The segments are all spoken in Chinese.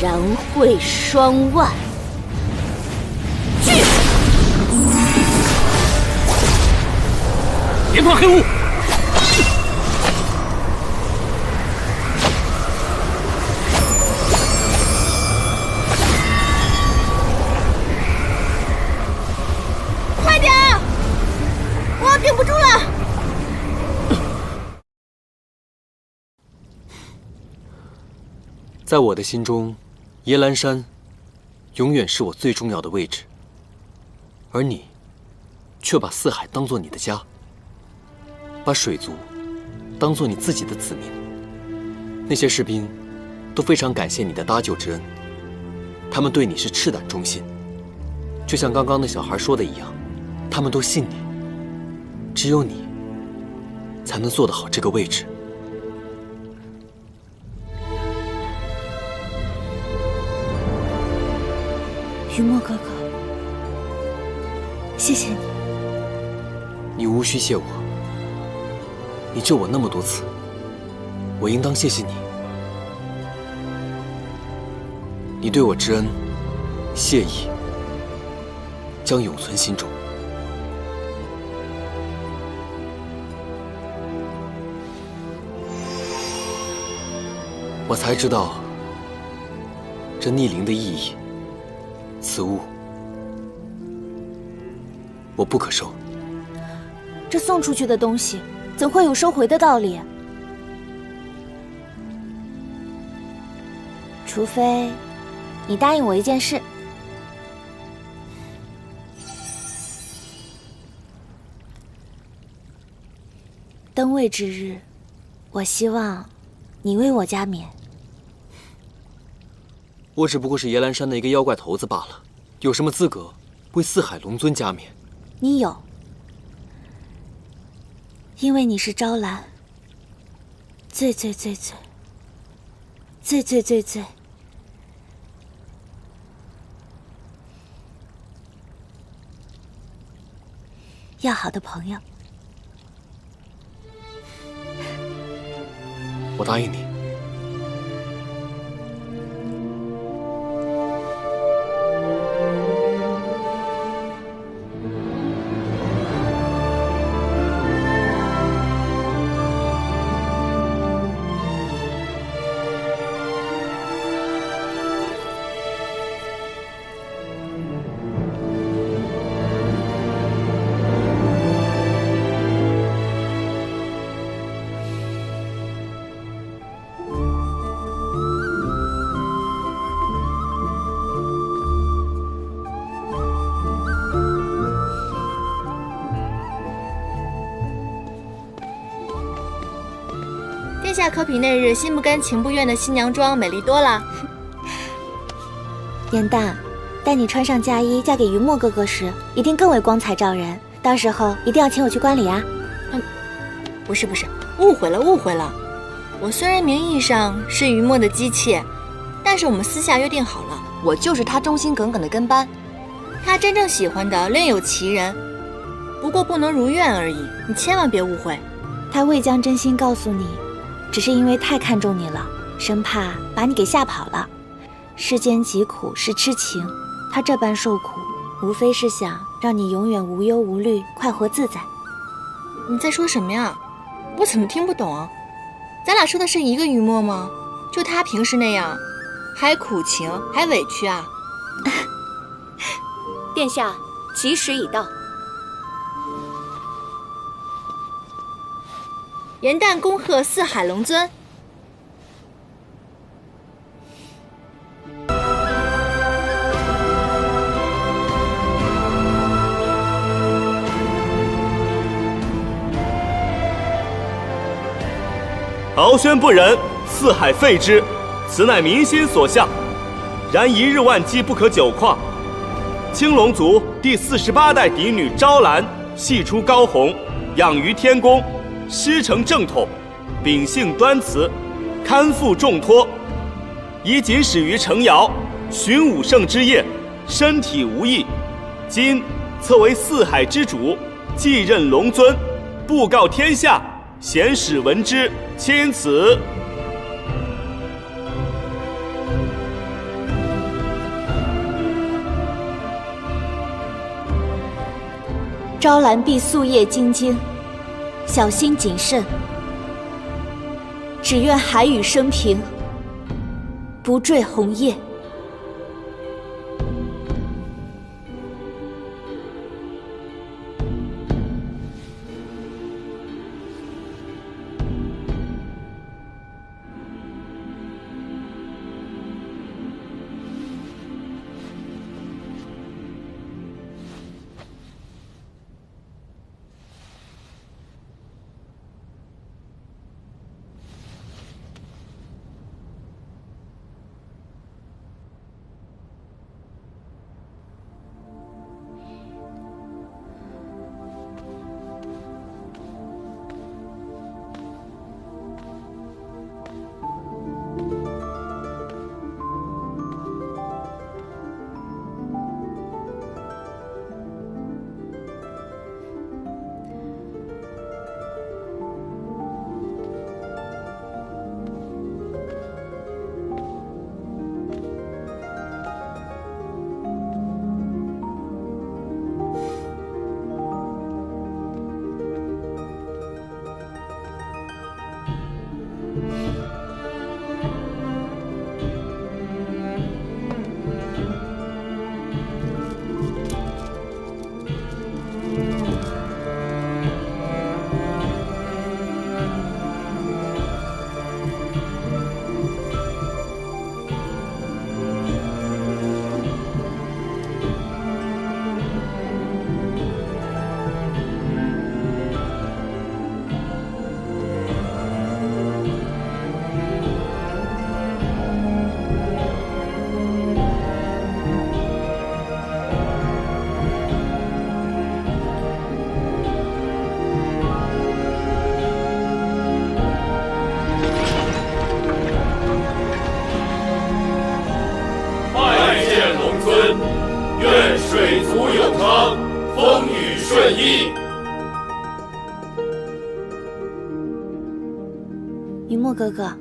然会双万。去！连贯黑雾！快点！我顶不住了！在我的心中，耶兰山永远是我最重要的位置，而你却把四海当作你的家，把水族当作你自己的子民。那些士兵都非常感谢你的搭救之恩，他们对你是赤胆忠心，就像刚刚那小孩说的一样，他们都信你，只有你才能做得好这个位置。雨墨哥哥，谢谢你。你无需谢我，你救我那么多次，我应当谢谢你。你对我之恩，谢意将永存心中。我才知道这逆鳞的意义。此物，我不可收。这送出去的东西，怎会有收回的道理？除非你答应我一件事。登位之日，我希望你为我加冕。我只不过是耶兰山的一个妖怪头子罢了，有什么资格为四海龙尊加冕？你有，因为你是招兰最要好的朋友。我答应你。殿下可比那日心不甘情不愿的新娘妆美丽多了。颜淡，待你穿上嫁衣嫁给云墨哥哥时，一定更为光彩照人。到时候一定要请我去观礼啊！不是，误会了。我虽然名义上是云墨的姬妾，但是我们私下约定好了，我就是他忠心耿耿的跟班。他真正喜欢的另有其人，不过不能如愿而已。你千万别误会。他未将真心告诉你，只是因为太看重你了，生怕把你给吓跑了。世间疾苦是痴情，他这般受苦，无非是想让你永远无忧无虑，快活自在。你在说什么呀？我怎么听不懂啊？咱俩说的是一个云墨吗？就他平时那样，还苦情还委屈啊？殿下，吉时已到。颜淡恭贺四海龙尊。敖宣不忍，四海废之，此乃民心所向。然一日万机不可久旷。青龙族第48代嫡女昭兰，系出高红，养于天宫，师承正统，秉性端慈，堪负重托。以仅始于城瑶，寻武圣之业，身体无异。今册为四海之主，继任龙尊，布告天下，贤使闻之，钦此。朝兰必夙夜精精，小心谨慎。只愿海宇生平，不坠红叶。愿水族永昌，风雨顺意。云墨哥哥，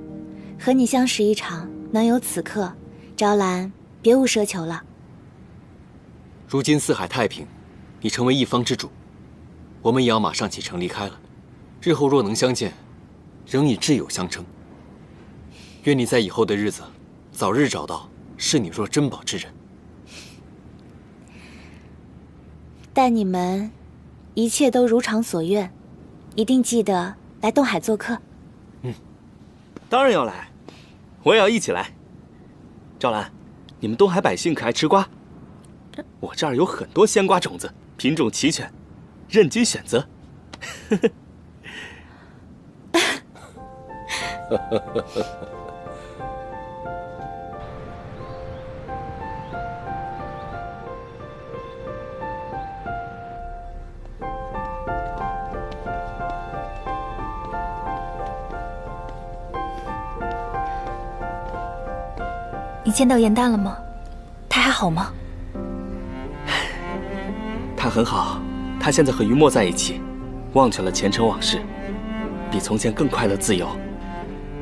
和你相识一场，能有此刻，朝兰别无奢求了。如今四海太平，你成为一方之主，我们也要马上启程离开了。日后若能相见，仍以挚友相称。愿你在以后的日子，早日找到视你若珍宝之人。但你们一切都如常所愿，一定记得来东海做客。当然要来，我也要一起来。赵兰，你们东海百姓可爱吃瓜？我这儿有很多鲜瓜种子，品种齐全，任君选择。你见到严淡了吗？他还好吗？他很好，他现在和于墨在一起，忘却了前尘往事，比从前更快乐自由。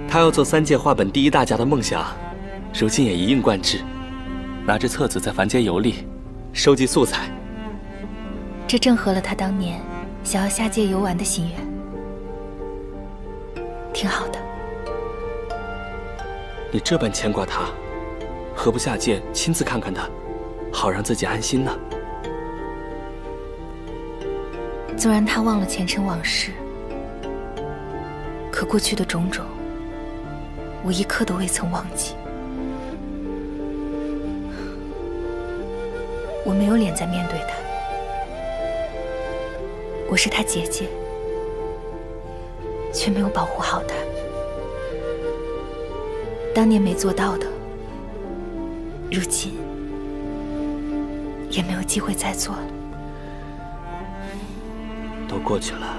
他要做3届画本第1大家的梦想，如今也一应贯之，拿着册子在凡间游历，收集素材。这正合了他当年想要下界游玩的心愿，挺好的。你这般牵挂他，何不下界亲自看看他，好让自己安心呢？纵然他忘了前尘往事，可过去的种种，我一刻都未曾忘记。我没有脸再面对他，我是他姐姐，却没有保护好他。当年没做到的，如今也没有机会再做了。都过去了。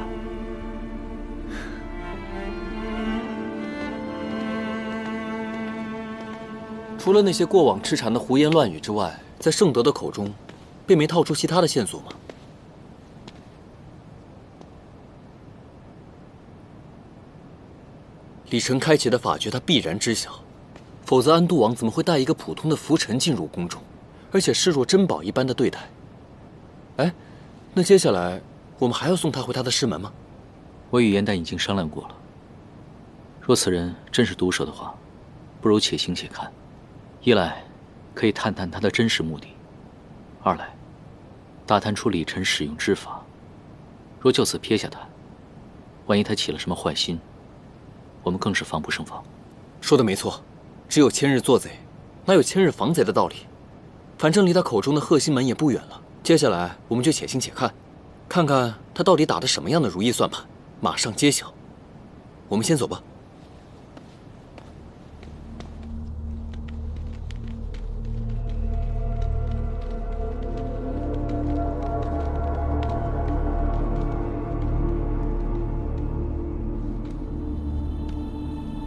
除了那些过往痴缠的胡言乱语之外，在盛德的口中，并没套出其他的线索吗？李晨开启的法诀，他必然知晓，否则安都王怎么会带一个普通的浮尘进入宫中，而且视若珍宝一般的对待？哎，那接下来我们还要送他回他的师门吗？我与严丹已经商量过了。若此人真是毒蛇的话，不如且行且看。一来可以探探他的真实目的，二来大探出李晨使用之法。若就此撇下他，万一他起了什么坏心，我们更是防不胜防。说的没错，只有千日做贼，哪有千日防贼的道理？反正离他口中的贺心门也不远了。接下来我们就且行且看，看看他到底打的什么样的如意算盘，马上揭晓。我们先走吧。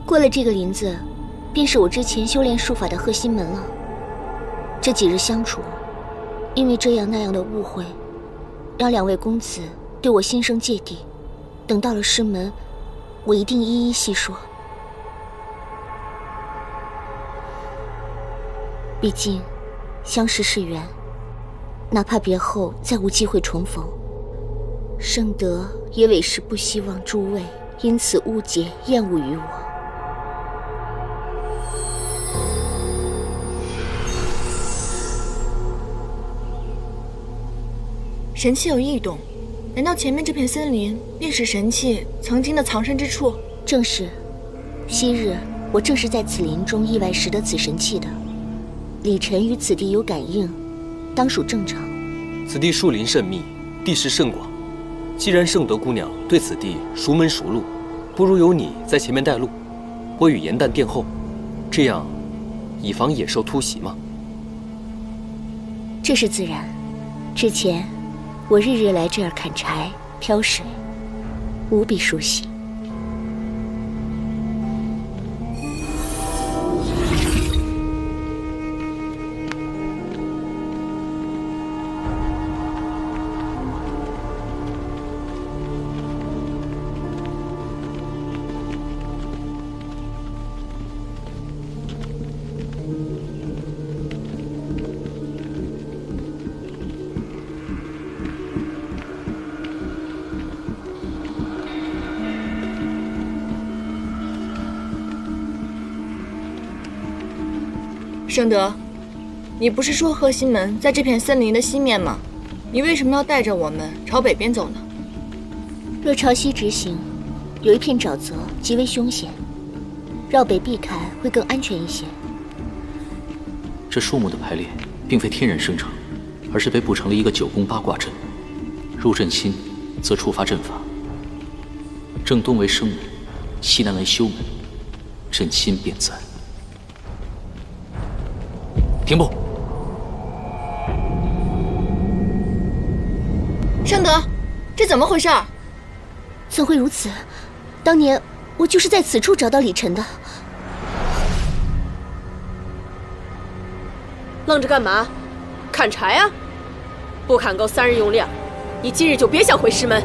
过了这个林子，便是我之前修炼术法的贺心门了。这几日相处，因为这样那样的误会，让两位公子对我心生芥蒂。等到了师门，我一定一一细说。毕竟，相识是缘，哪怕别后再无机会重逢，圣德也委实不希望诸位因此误解厌恶于我。神器有异动，难道前面这片森林便是神器曾经的藏身之处？正是，昔日我正是在此林中意外拾得此神器的。李晨与此地有感应，当属正常。此地树林甚密，地势甚广。既然圣德姑娘对此地熟门熟路，不如由你在前面带路，我与严旦殿后，这样以防野兽突袭嘛。这是自然。之前我日日来这儿砍柴、挑水，无比熟悉。圣德，你不是说贺心门在这片森林的西面吗？你为什么要带着我们朝北边走呢？若朝西直行，有一片沼泽，极为凶险，绕北避开会更安全一些。这树木的排列并非天然生成，而是被布成了一个9宫8卦阵。入阵心，则触发阵法。正东为生门，西南为休门，阵心便在。停步！圣德，这怎么回事？怎会如此？当年我就是在此处找到李晨的。愣着干嘛？砍柴啊！不砍够3日用量，你今日就别想回师门。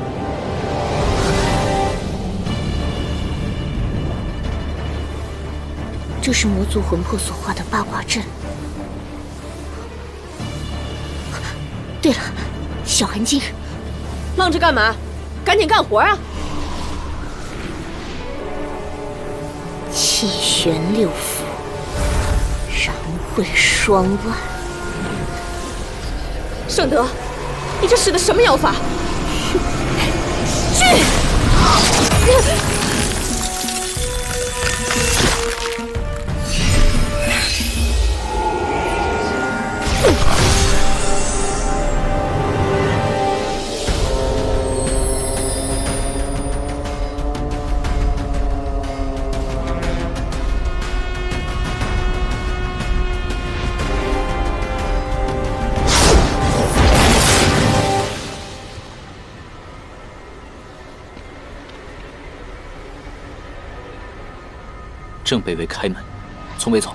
这是魔族魂魄所化的八卦阵。对了，小寒精，愣着干嘛？赶紧干活啊！气旋6腑，燃会双万。圣德，你这使的什么妖法？去！正北为开门，从北走。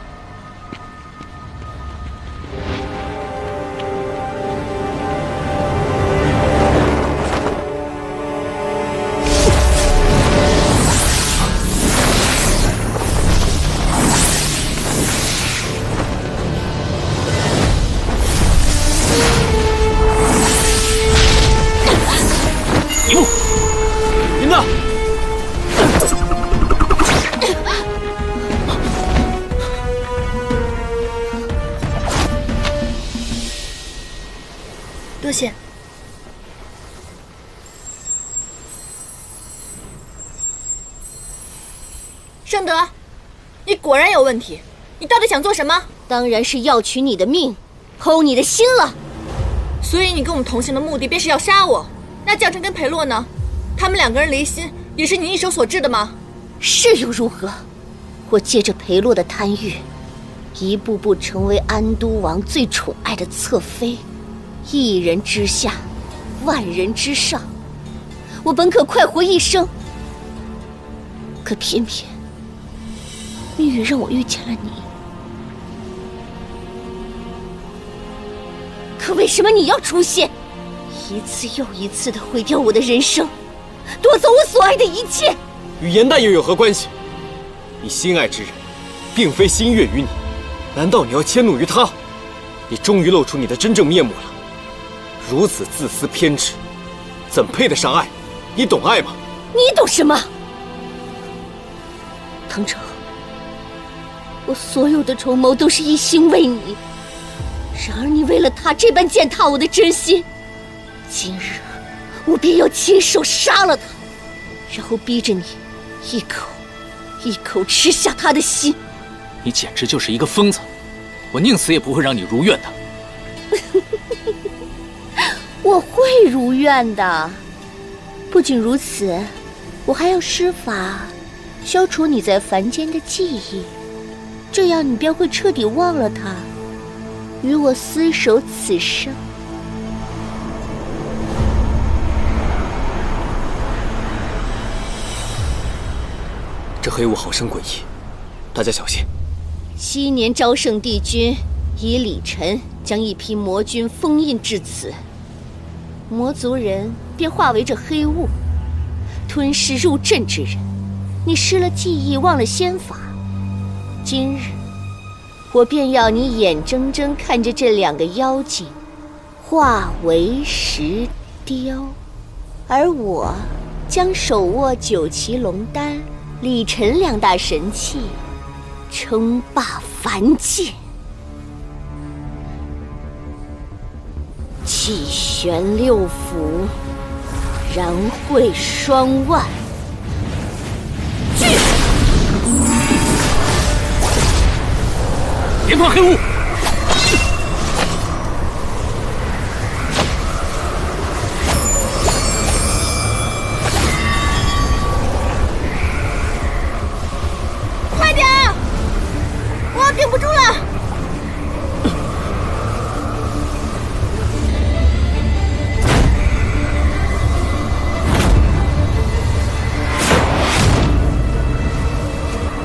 多谢。圣德，你果然有问题，你到底想做什么？当然是要取你的命，偷你的心了。所以你跟我们同行的目的便是要杀我？那教臣跟裴洛呢？他们2个人离心，也是你一手所致的吗？是又如何？我借着裴洛的贪欲，一步步成为安都王最宠爱的侧妃，一人之下，万人之上。我本可快活一生，可偏偏命运让我遇见了你。可为什么你要出现，一次又一次地毁掉我的人生，夺走我所爱的一切？与颜淡又有何关系？你心爱之人，并非心悦于你，难道你要迁怒于他？你终于露出你的真正面目了。如此自私偏执，怎配得上爱？你懂爱吗？你懂什么？唐城，我所有的筹谋都是一心为你，然而你为了他这般践踏我的真心，今日我便要亲手杀了他，然后逼着你一口一口吃下他的心。你简直就是一个疯子，我宁死也不会让你如愿的。我会如愿的。不仅如此，我还要施法消除你在凡间的记忆，这样你便会彻底忘了他，与我厮守此生。这黑雾好生诡异，大家小心。昔年昭圣帝君以李晨将一批魔军封印至此，魔族人便化为这黑雾，吞噬入阵之人。你失了记忆，忘了仙法，今日我便要你眼睁睁看着这2个妖精化为石雕，而我将手握9旗龙丹、李晨2大神器，称霸凡界。气旋6府，然会双万。连贯黑雾！快点！我要顶不住了！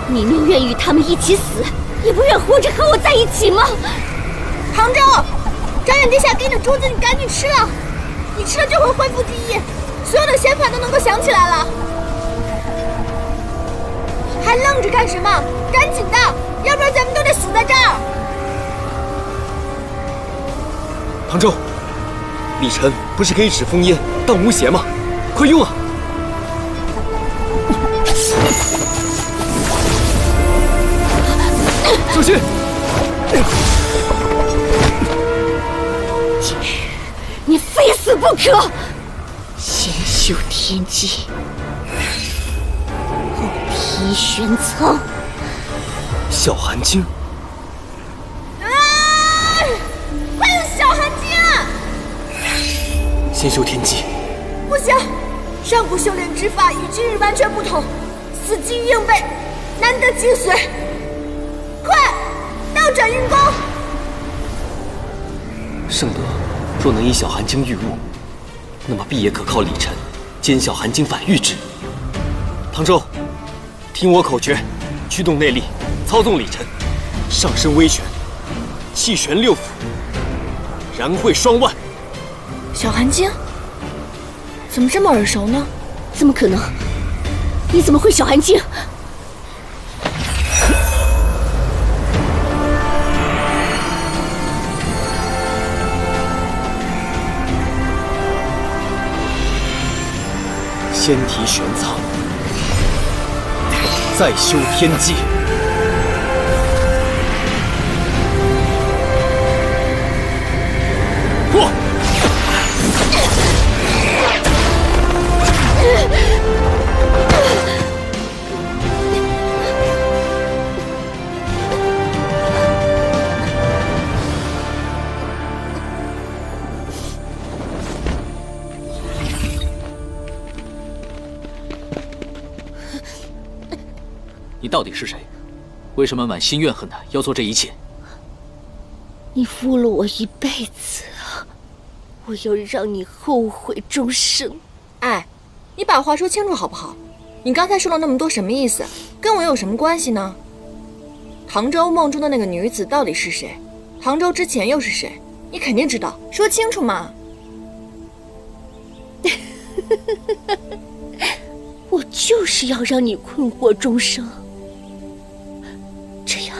你宁愿与他们一起死，也不愿活着和我在一起吗？唐周，张远殿下给你的珠子，你赶紧吃了，你吃了就会恢复记忆，所有的仙法都能够想起来了。还愣着干什么？赶紧的，要不然咱们都得死在这儿。唐周，李晨不是可以使封印当无邪吗？快用啊！小心！今日你非死不可！先修天机，后提玄苍。小寒精，快用小寒精！先修天机。不行，上古修炼之法与今日完全不同，死记硬背，难得精髓。快，倒转运功！圣德若能以小寒精御物，那么必也可靠李晨兼小寒精反御之。唐周，听我口诀，驱动内力，操纵李晨，上身微旋，气旋6府，然会双万。小寒精怎么这么耳熟呢？怎么可能？你怎么会小寒精？先提玄苍，再修天机。破！到底是谁？为什么满心怨恨的要做这一切？你负了我一辈子，我要让你后悔终生。哎，你把话说清楚好不好？你刚才说了那么多什么意思？跟我有什么关系呢？唐州梦中的那个女子到底是谁？唐州之前又是谁？你肯定知道，说清楚嘛！我就是要让你困惑终生，这样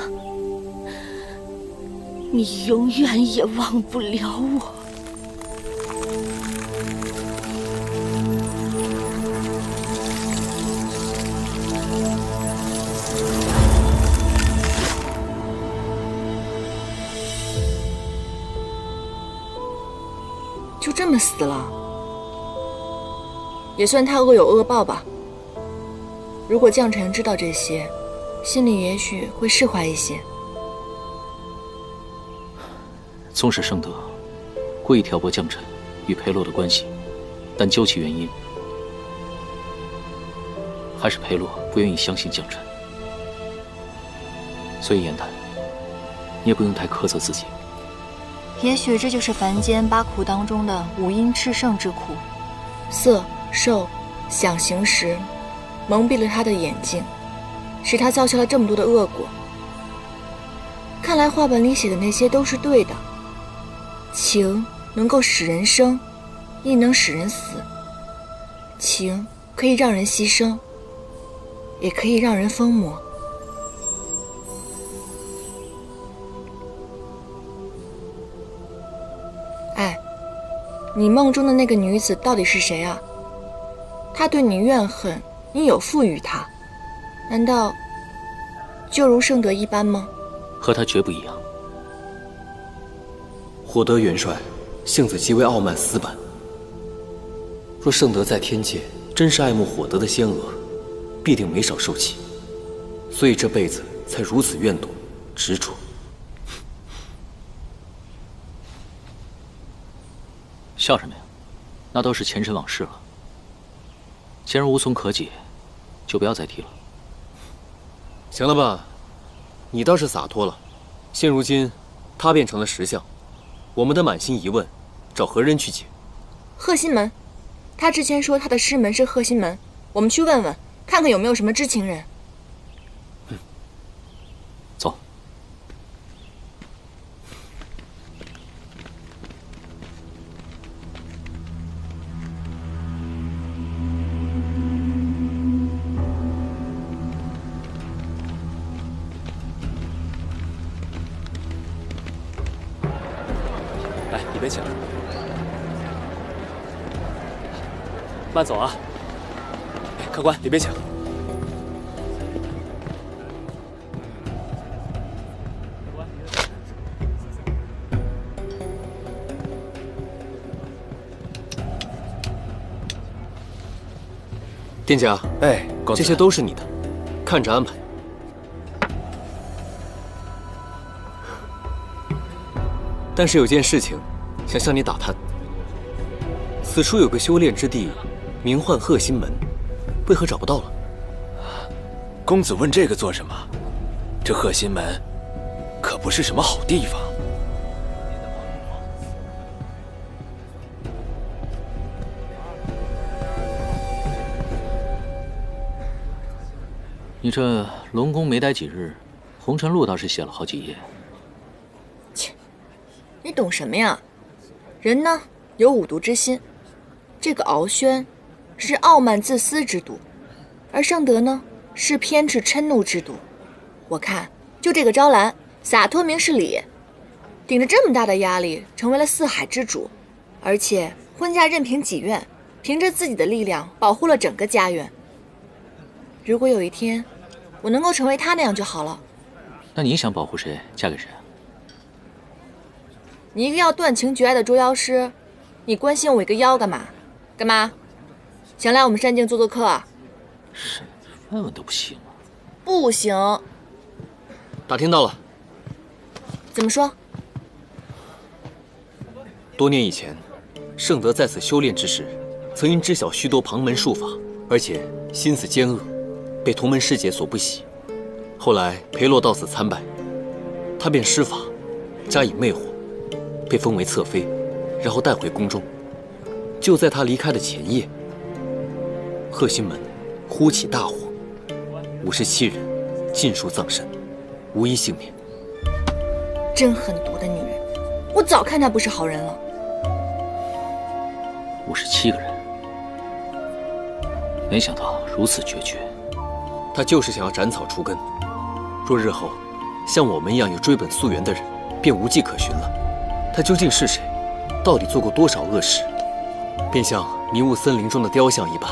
你永远也忘不了我。就这么死了，也算他恶有恶报吧。如果将臣知道这些，心里也许会释怀一些。纵使圣德故意挑拨将臣与裴洛的关系，但究其原因，还是裴洛不愿意相信将臣。所以言谈，你也不用太苛责自己。也许这就是凡间八苦当中的五阴炽盛之苦，色、受、想、行、识，蒙蔽了他的眼睛，使他造下了这么多的恶果。看来话本里写的那些都是对的，情能够使人生，亦能使人死。情可以让人牺牲，也可以让人疯魔。你梦中的那个女子到底是谁啊？她对你怨恨，你有负于她，难道就如圣德一般吗？和他绝不一样。火德元帅性子极为傲慢死板，若圣德在天界真是爱慕火德的仙娥，必定没少受气，所以这辈子才如此怨毒执着。笑什么呀？那都是前尘往事了。既然无从可解，就不要再提了。行了吧，你倒是洒脱了。现如今，他变成了实相，我们的满心疑问，找何人去解？贺心门，他之前说他的师门是贺心门，我们去问问，看看有没有什么知情人。走。来，里边请。慢走啊！客官，里边请。店家，哎，公子，这些都是你的，看着安排。但是有件事情，想向你打探。此处有个修炼之地，名唤鹤心门，为何找不到了？公子问这个做什么？这鹤心门可不是什么好地方。你这龙宫没待几日，红尘录倒是写了好几页。切，你懂什么呀？人呢有五毒之心，这个敖轩是傲慢自私之毒，而圣德呢是偏执嗔怒之毒。我看就这个招兰洒脱明事理，顶着这么大的压力成为了四海之主，而且婚嫁任凭己愿，凭着自己的力量保护了整个家园。如果有一天我能够成为他那样就好了。那你想保护谁，嫁给谁啊？你一个要断情绝爱的捉妖师，你关心我一个妖干嘛？干嘛？想来我们山境做客啊？是，问问都不行啊。不行。打听到了。怎么说？多年以前，圣德在此修炼之时，曾因知晓许多旁门术法，而且心思奸恶，被同门师姐所不喜，后来裴洛到此参拜，他便施法，加以魅惑，被封为侧妃，然后带回宫中。就在他离开的前夜，贺心门忽起大火，57人尽数葬身，无一幸免。真狠毒的女人，我早看她不是好人了。 57个人，没想到如此决绝。他就是想要斩草除根。若日后像我们一样有追本溯源的人，便无迹可寻了。他究竟是谁？到底做过多少恶事？便像迷雾森林中的雕像一般，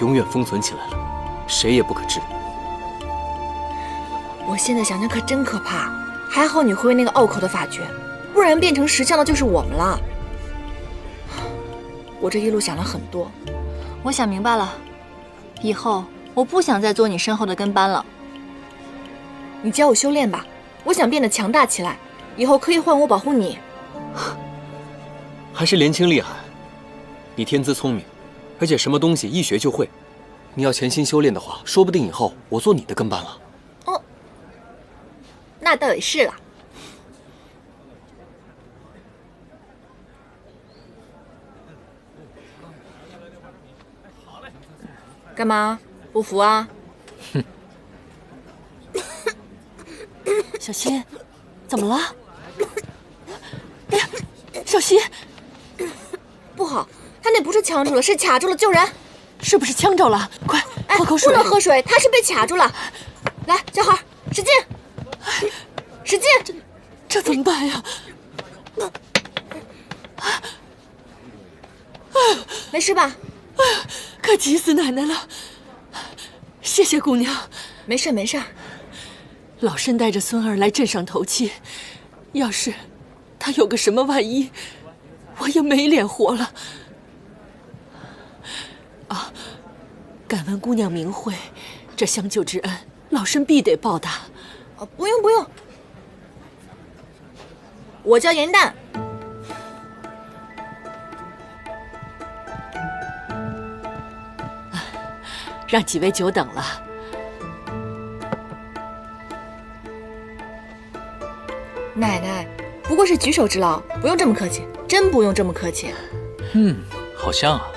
永远封存起来了，谁也不可知。我现在想想可真可怕。还好你会那个拗口的法诀，不然变成石像的就是我们了。 我这一路想了很多，我想明白了，以后我不想再做你身后的跟班了。你教我修炼吧，我想变得强大起来，以后可以换我保护你。还是年轻厉害，你天资聪明，而且什么东西一学就会。你要潜心修炼的话，说不定以后我做你的跟班了。哦，那倒也是了。 干嘛不服啊？哼！小希，怎么了？哎呀，小希，不好，他那不是呛住了，是卡住了，救人！是不是呛着了？快喝口水！不能喝水，他是被卡住了。来，小孩，使劲，使劲！这怎么办呀？没事吧？ 可急死奶奶了！谢谢姑娘。没事没事。老身带着孙儿来镇上投亲，要是他有个什么万一，我也没脸活了。啊，敢问姑娘名讳？这相救之恩，老身必得报答。不用不用，我叫严旦。 让几位久等了。奶奶，不过是举手之劳，不用这么客气，真不用这么客气。好像啊。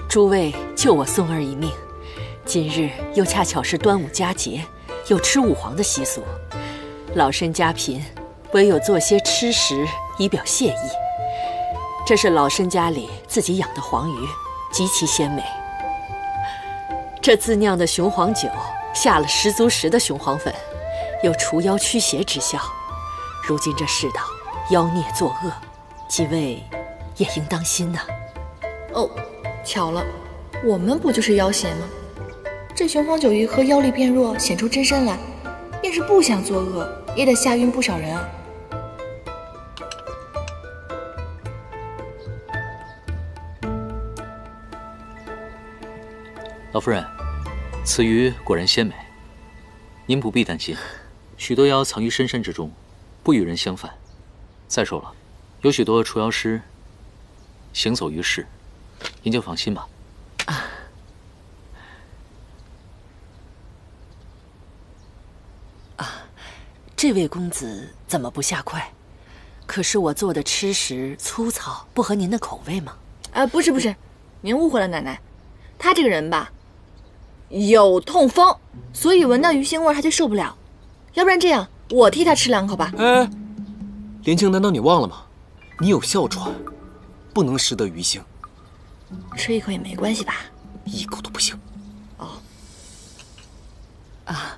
诸位救我孙儿一命，今日又恰巧是端午佳节，有吃五黄的习俗。老身家贫，唯有做些吃食以表谢意。这是老身家里自己养的黄鱼。 极其鲜美。这自酿的雄黄酒下了10足10的雄黄粉，有除妖驱邪之效。如今这世道，妖孽作恶，几位也应当心呐。哦，巧了，我们不就是妖邪吗？这雄黄酒一喝，妖力变弱，显出真身来，便是不想作恶，也得吓晕不少人啊。 老夫人，此鱼果然鲜美，您不必担心。许多妖藏于深山之中，不与人相犯。再说了，有许多除妖师行走于世，您就放心吧。这位公子怎么不下筷？可是我做的吃食粗糙，不合您的口味吗？不是，您误会了，奶奶。他这个人吧。 有痛风，所以闻到鱼腥味他就受不了。要不然这样，我替他吃2口吧。哎，莲青，难道你忘了吗？你有哮喘，不能食得鱼腥。吃1口也没关系吧？一口都不行。哦。啊，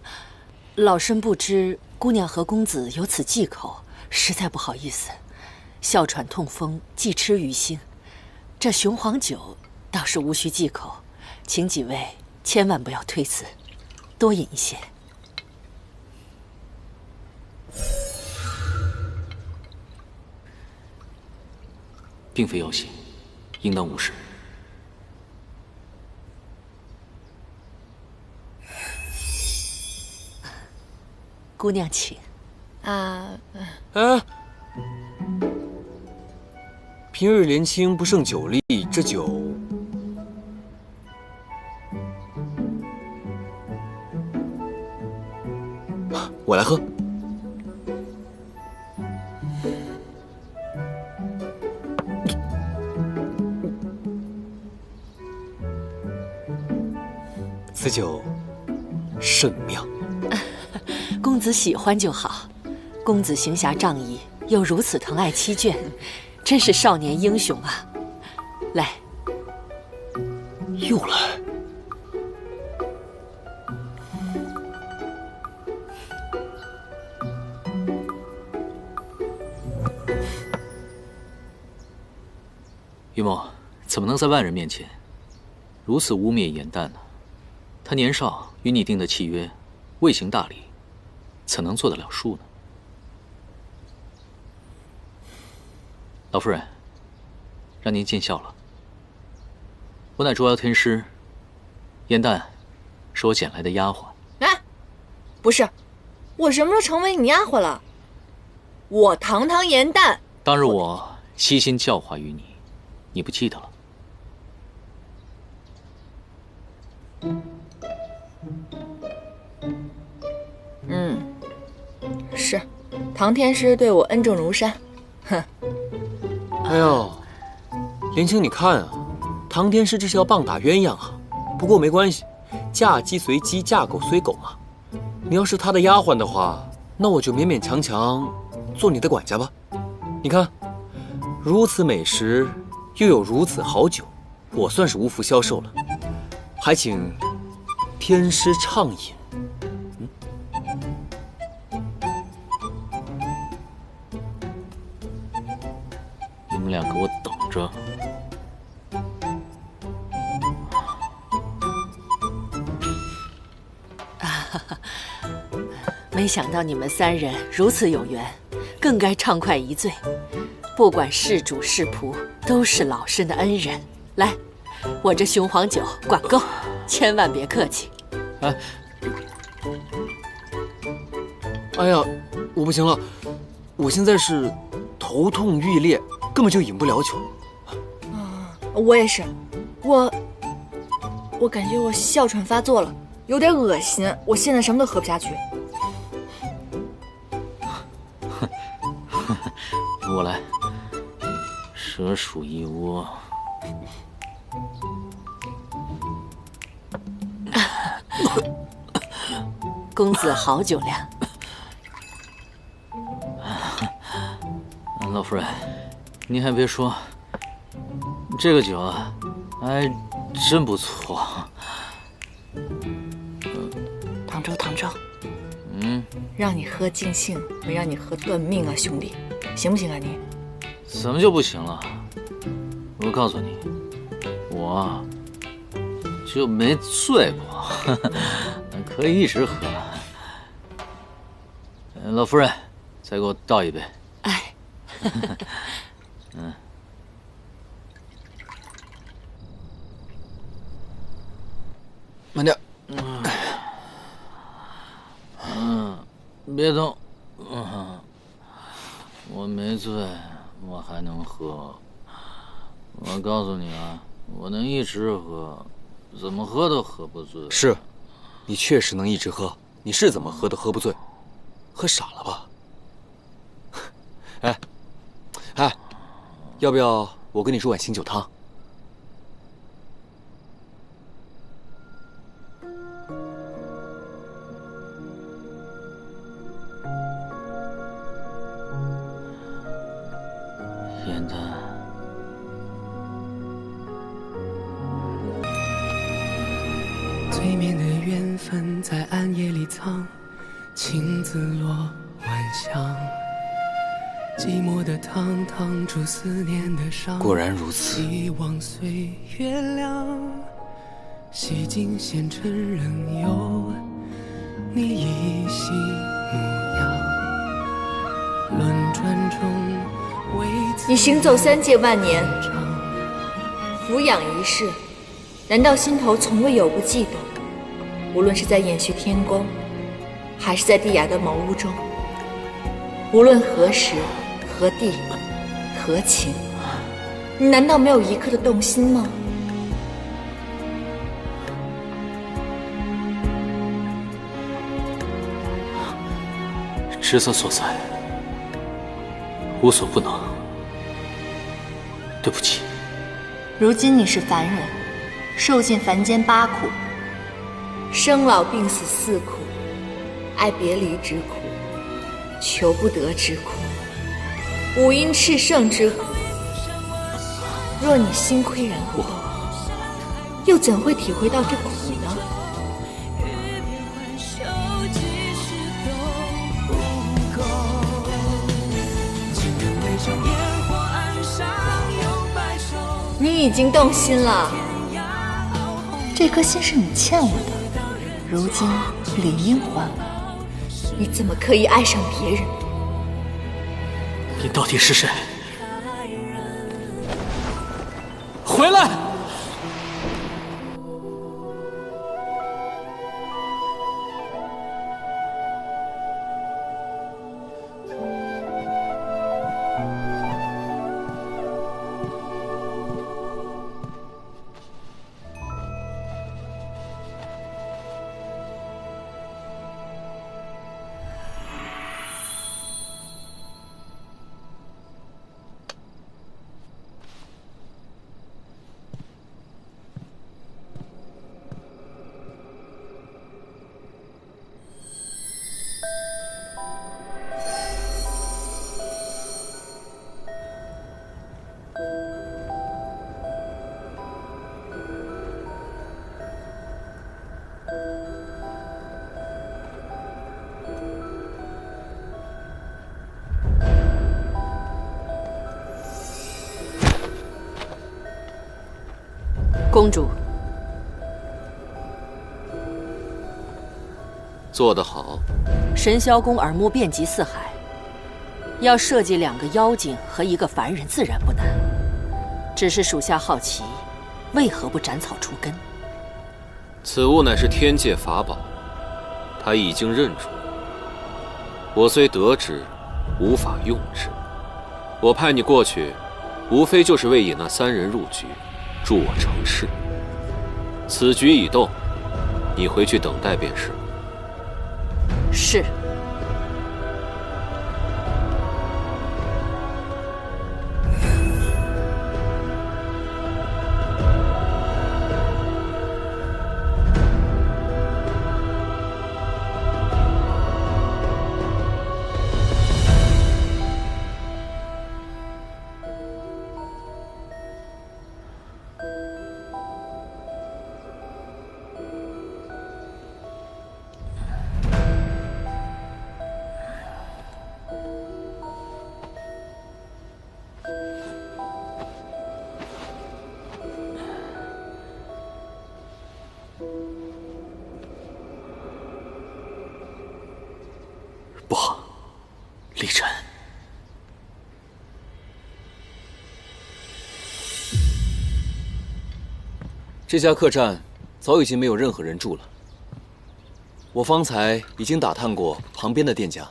老身不知姑娘和公子有此忌口，实在不好意思。哮喘痛风忌吃鱼腥，这雄黄酒倒是无需忌口，请几位。 千万不要推辞，多饮一些。并非妖邪，应当无事。姑娘请。平日莲青不胜酒力，这酒我来喝。此酒甚妙。公子喜欢就好。公子行侠仗义，又如此疼爱妻眷，真是少年英雄啊！来，又来。于墨怎么能在外人面前如此污蔑严旦呢？他年少与你定的契约，未行大礼，怎能做得了数呢？老夫人，让您见笑了。我乃捉妖天师，严旦是我捡来的丫鬟。哎，不是，我什么时候成为你丫鬟了？我堂堂严旦，当日我悉心教化于你，你不记得了？是，唐天师对我恩重如山。哼。哎呦，林青，你看啊，唐天师这是要棒打鸳鸯啊。不过没关系，嫁鸡随鸡，嫁狗随狗嘛。你要是他的丫鬟的话，那我就勉勉强强做你的管家吧。你看，如此美食，又有如此好酒，我算是无福消受了。还请天师畅饮。你们俩给我等着！没想到你们三人如此有缘，更该畅快一醉。不管是主是仆，都是老身的恩人。来，我这雄黄酒管够，千万别客气。哎呀，我不行了，我现在是头痛欲裂，根本就饮不了酒。我也是，我感觉我哮喘发作了，有点恶心，我现在什么都喝不下去。我来，蛇鼠一窝。公子好酒量。老夫人，您还别说，这个酒啊，还真不错。唐周，让你喝尽兴，没让你喝断命啊，兄弟，行不行啊你？怎么就不行了？我告诉你，我就没醉过，可以一直喝。老夫人，再给我倒一杯。哎，慢点。别动。我没醉，我还能喝。我告诉你啊，我能一直喝，怎么喝都喝不醉。是，你确实能一直喝，你是怎么喝都喝不醉，喝傻了吧？哎，要不要我给你煮碗醒酒汤？严旦，催眠的缘分在暗夜里藏，情字落晚香。寂寞的汤烫出思念的伤，果然如此。希望岁月凉，洗尽纤尘仍有你依稀模样。轮转中，你行走3界万年，俯仰一世，难道心头从未有过悸动？无论是在延续天宫，还是在地雅的茅屋中，无论何时、何地、何情，你难道没有一刻的动心吗？职责所在，无所不能。对不起。如今你是凡人，受尽凡间8苦：生老病死4苦，爱别离之苦，求不得之苦，五阴炽盛之苦。若你心岿然不动，又怎会体会到这苦呢？你已经动心了，这颗心是你欠我的，如今理应还我。你怎么可以爱上别人？你到底是谁？回来！公主，做得好。神霄宫耳目遍及四海，要设计2个妖精和1个凡人，自然不难。只是属下好奇，为何不斩草除根？此物乃是天界法宝，他已经认出。我虽得之，无法用之。我派你过去，无非就是为引那3人入局，助我成事。此局已动，你回去等待便是。是。不好，李晨。这家客栈早已经没有任何人住了。我方才已经打探过旁边的店家，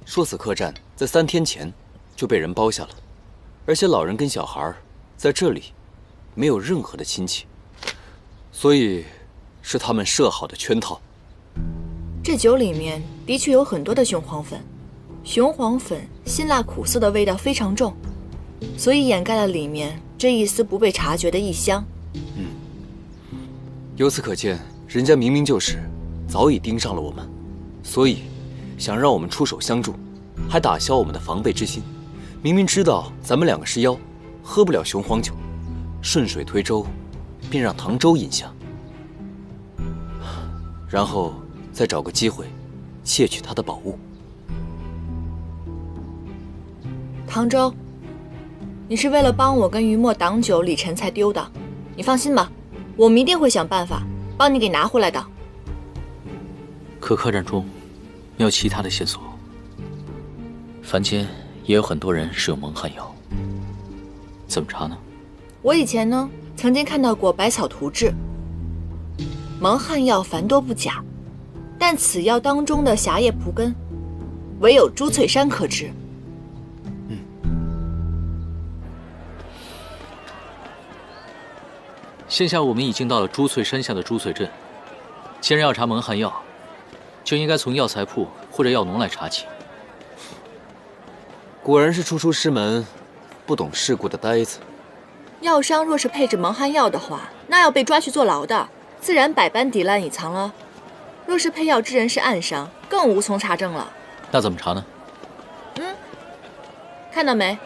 说此客栈在3天前就被人包下了，而且老人跟小孩在这里没有任何的亲戚，所以是他们设好的圈套。这酒里面的确有很多的雄黄粉，雄黄粉辛辣苦涩的味道非常重，所以掩盖了里面这一丝不被察觉的异香。由此可见，人家明明就是早已盯上了我们，所以想让我们出手相助，还打消我们的防备之心。明明知道咱们2个是妖，喝不了雄黄酒，顺水推舟，便让唐周饮下，然后再找个机会窃取他的宝物。唐周，你是为了帮我跟于墨挡酒，李晨才丢的。你放心吧，我们一定会想办法帮你给拿回来的。可客栈中没有其他的线索，凡间也有很多人使用蒙汗药，怎么查呢？我以前呢曾经看到过百草图志，蒙汗药繁多不假，但此药当中的狭叶蒲根，唯有朱翠山可知。现下我们已经到了朱翠山下的朱翠镇，既然要查蒙汗药，就应该从药材铺或者药农来查起。果然是初出师门、不懂世故的呆子。药商若是配制蒙汗药的话，那要被抓去坐牢的，自然百般抵赖隐藏了。若是配药之人是暗商，更无从查证了。那怎么查呢？看到没？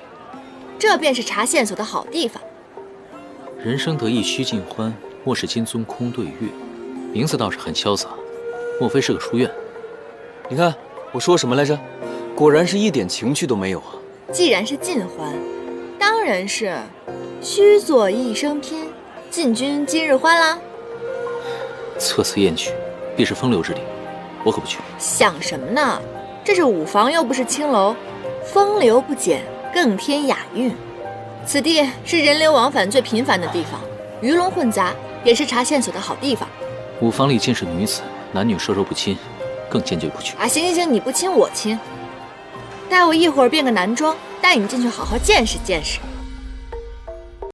这便是查线索的好地方。人生得意须尽欢，莫使金樽空对月。名字倒是很潇洒，莫非是个书院？你看我说什么来着？果然是一点情趣都没有啊！既然是尽欢，当然是须作一生拼，进军今日欢啦。策词艳曲，必是风流之地，我可不去。想什么呢？这是舞房，又不是青楼，风流不减，更添雅韵。此地是人流往返最频繁的地方，鱼龙混杂，也是查线索的好地方。舞房里尽是女子，男女授受不亲，更坚决不去。行，你不亲我亲。待我一会儿变个男装，带你进去好好见识见识。